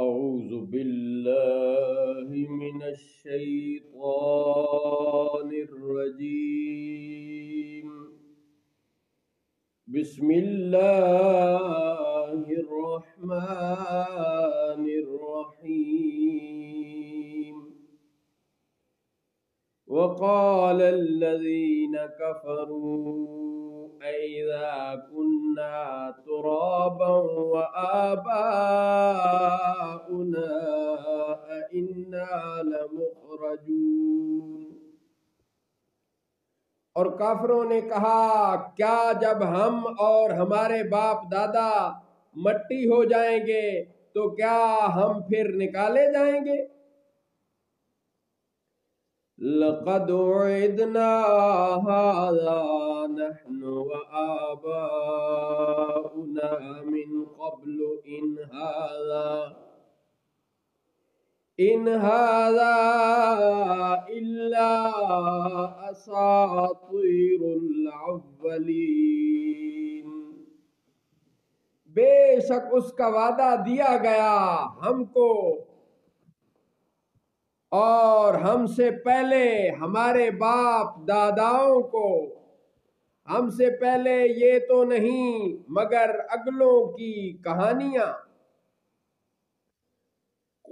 أعوذ بالله من الشيطان الرجيم. بسم الله الرحمن الرحيم. وقال الذين كفروا أئذا كنا ترابا وآباؤنا أئنا لمخرجون. اور کافروں نے کہا کیا جب ہم اور ہمارے باپ دادا مٹی ہو جائیں گے تو کیا ہم پھر نکالے جائیں گے؟ لقد وعدنا هذا نحن وآباؤنا من قبل إن هذا إلا أساطير الأولين. بے شک اس کا وعدہ دیا گیا ہم کو اور ہم سے پہلے ہمارے باپ داداؤں کو. ہم سے پہلے یہ تو نہیں مگر اگلوں کی کہانیاں.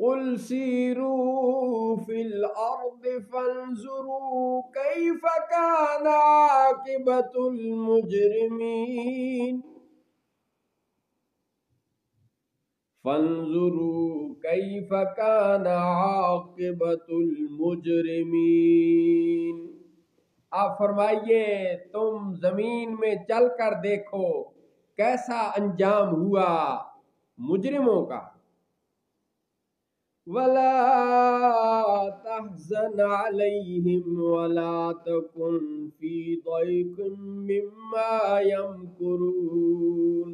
قل سیروا فی الارض فانظروا کیف کان عاقبۃ المجرمین. فانظروا کیف کان عاقبۃ المجرمین. آپ فرمائیے تم زمین میں چل کر دیکھو کیسا انجام ہوا مجرموں کا. وَلَا تَحْزَنْ عَلَيْهِمْ وَلَا تَكُنْ فِي ضَيْقٍ مِّمَّا يَمْكُرُونَ.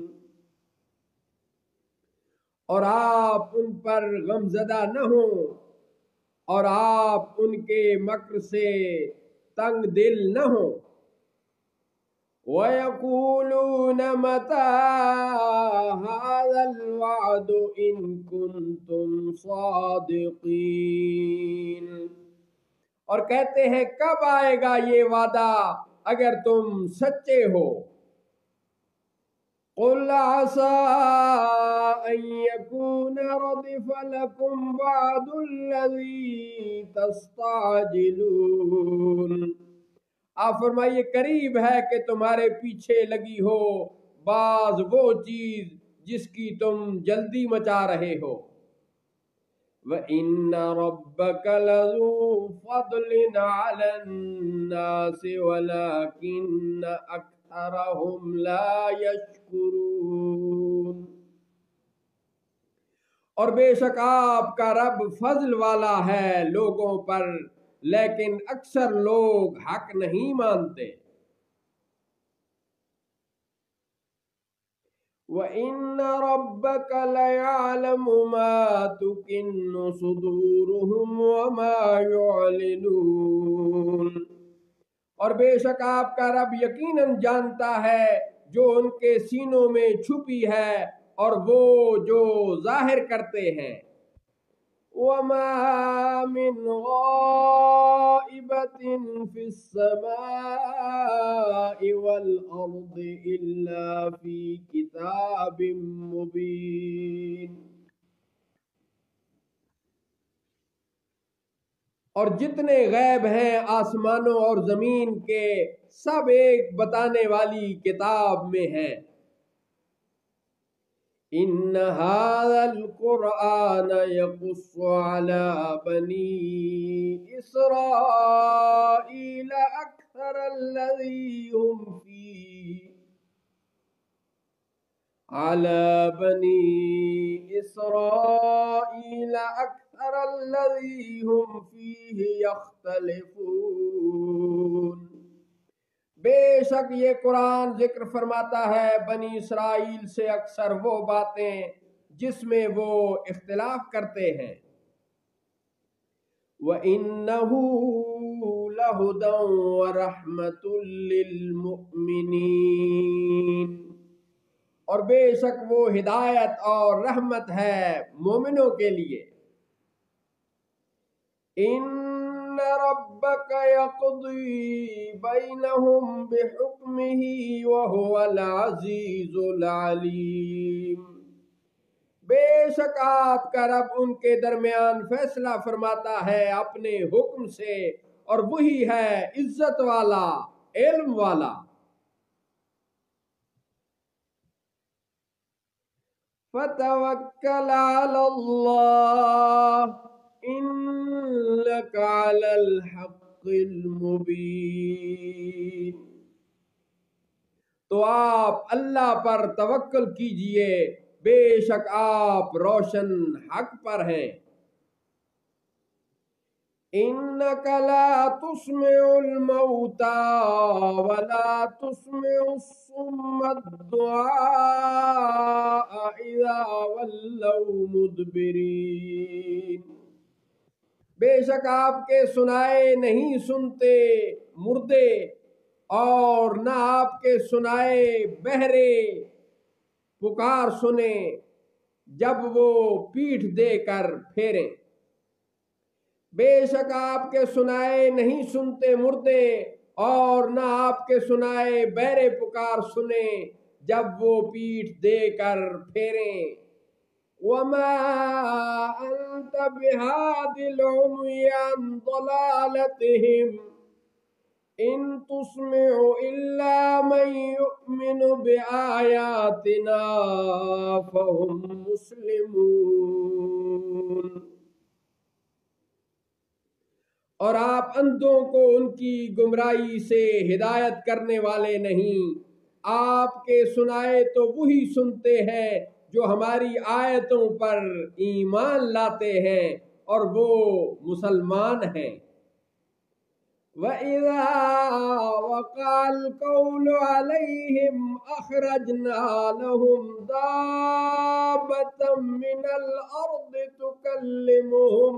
اور آپ ان پر غمزدہ نہ ہوں اور آپ ان کے مکر سے تنگ دل نہ ہوں. وَيَقُولُونَ مَتَى هَذَا الْوَعْدُ إِن كُنتُمْ صَادِقِينَ. اور کہتے ہیں کب آئے گا یہ وعدہ اگر تم سچے ہو. قُلْ عَسَىٰ أَن يَكُونَ رَدِفَ لَكُمْ بَعْضُ الَّذِي تَسْتَعْجِلُونَ. آپ فرمائیے قریب ہے کہ تمہارے پیچھے لگی ہو بعض وہ چیز جس کی تم جلدی مچا رہے ہو. وَإِنَّ رَبَّكَ لَذُو فَضْلٍ عَلَى النَّاسِ وَلَكِنَّ أَكْثَرَهُمْ لَا يَشْكُرُونَ. اور بے شک آپ کا رب فضل والا ہے لوگوں پر لیکن اکثر لوگ حق نہیں مانتے. وَإِنَّ رَبَّكَ لَيَعْلَمُ مَا تُكِنُّ صُدُورُهُمْ وَمَا يُعْلِنُونَ. اور بے شک آپ کا رب یقیناً جانتا ہے جو ان کے سینوں میں چھپی ہے اور وہ جو ظاہر کرتے ہیں. وَمَا مِنْ غَائِبَةٍ فِي السَّمَاءِ وَالْأَرْضِ إِلَّا فِي كِتَابٍ مُبِينٍ. اور جتنے غیب ہیں آسمانوں اور زمین کے سب ایک بتانے والی کتاب میں ہیں. إِنَّ هَذَا الْقُرْآنَ يَقُصُّ عَلَى بَنِي إِسْرَائِيلَ أَكْثَرَ الَّذِي هُمْ فِيهِ يَخْتَلِفُونَ. بے شک یہ قرآن ذکر فرماتا ہے بنی اسرائیل سے اکثر وہ باتیں جس میں وہ اختلاف کرتے ہیں. وَإِنَّهُ لَهُدًى وَرَحْمَةٌ لِّلْمُؤْمِنِينَ. اور بے شک وہ ہدایت اور رحمت ہے مومنوں کے لیے۔ ان ربک یقضی بینہم بحکمہ وہو العزیز العلیم، بے شک آپ کا رب ان کے درمیان فیصلہ فرماتا ہے اپنے حکم سے، اور وہی ہے عزت والا، علم والا۔ فَتَوَكَّلْ عَلَى اللَّهِ إِنَّكَ عَلَى الْحَقِّ الْمُبِينِ، تو آپ اللہ پر توکل کیجئے، بے شک آپ روشن حق پر ہیں۔ إِنَّكَ لَا تُسْمِعُ الْمَوْتَى وَلَا تُسْمِعُ الصُّمَّ الدُّعَاءَ إِذَا وَلَّوْا مُدْبِرِينَ، بے شک آپ کے سنائے نہیں سنتے مردے، اور نہ آپ کے سنائے بہرے پکار سنیں جب وہ پیٹھ دے کر پھیریں۔ بے شک آپ کے سنائے نہیں سنتے مردے، اور نہ آپ کے سنائے بہرے پکار سنیں جب وہ پیٹھ دے کر پھیریں۔ وَمَا أَنْتَ بِهَادِ الْعُمْيِ عَنْ ضَلَالَتِهِمْ إِن تُسْمِعُ إِلَّا مَن يُؤْمِنُ بِآيَاتِنَا فَهُمْ مُسْلِمُونَ، اور آپ اندھوں کو ان کی گمراہی سے ہدایت کرنے والے نہیں، آپ کے سنائے تو وہی سنتے ہیں جو ہماری آیتوں پر ایمان لاتے ہیں اور وہ مسلمان ہیں۔ وَإِذَا وَقَعَ الْقَوْلُ عَلَيْهِمْ أَخْرَجْنَا لَهُمْ دَابَّةً مِّنَ الْأَرْضِ تُكَلِّمُهُمْ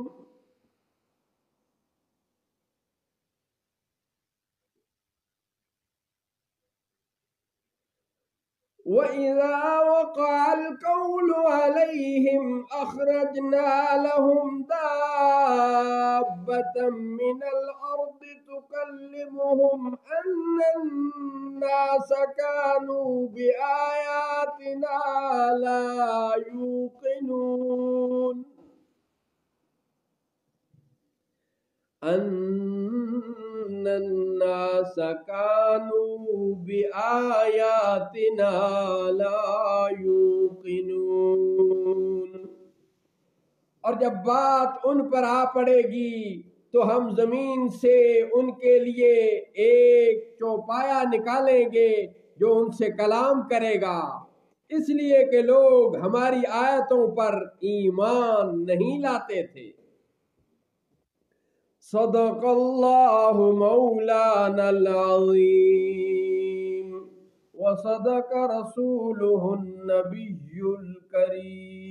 وَإِذَا وَقَعَ الْقَوْلُ عَلَيْهِمْ أَخْرَجْنَا لَهُمْ دَابَّةً مِّنَ الْأَرْضِ تُكَلِّمُهُمْ أَنَّ النَّاسَ كَانُوا بِآيَاتِنَا لَا يُوقِنُونَ، أَنَّ النَّاسَ كَانُوا بِآيَاتِنَا لَا يُوقِنُونَ، اور جب بات ان پر آ پڑے گی تو ہم زمین سے ان کے لیے ایک چوپایا نکالیں گے جو ان سے کلام کرے گا، اس لیے کہ لوگ ہماری آیتوں پر ایمان نہیں لاتے تھے۔ صدق اللہ مولانا العظیم وصدق رسولہ النبی الکریم۔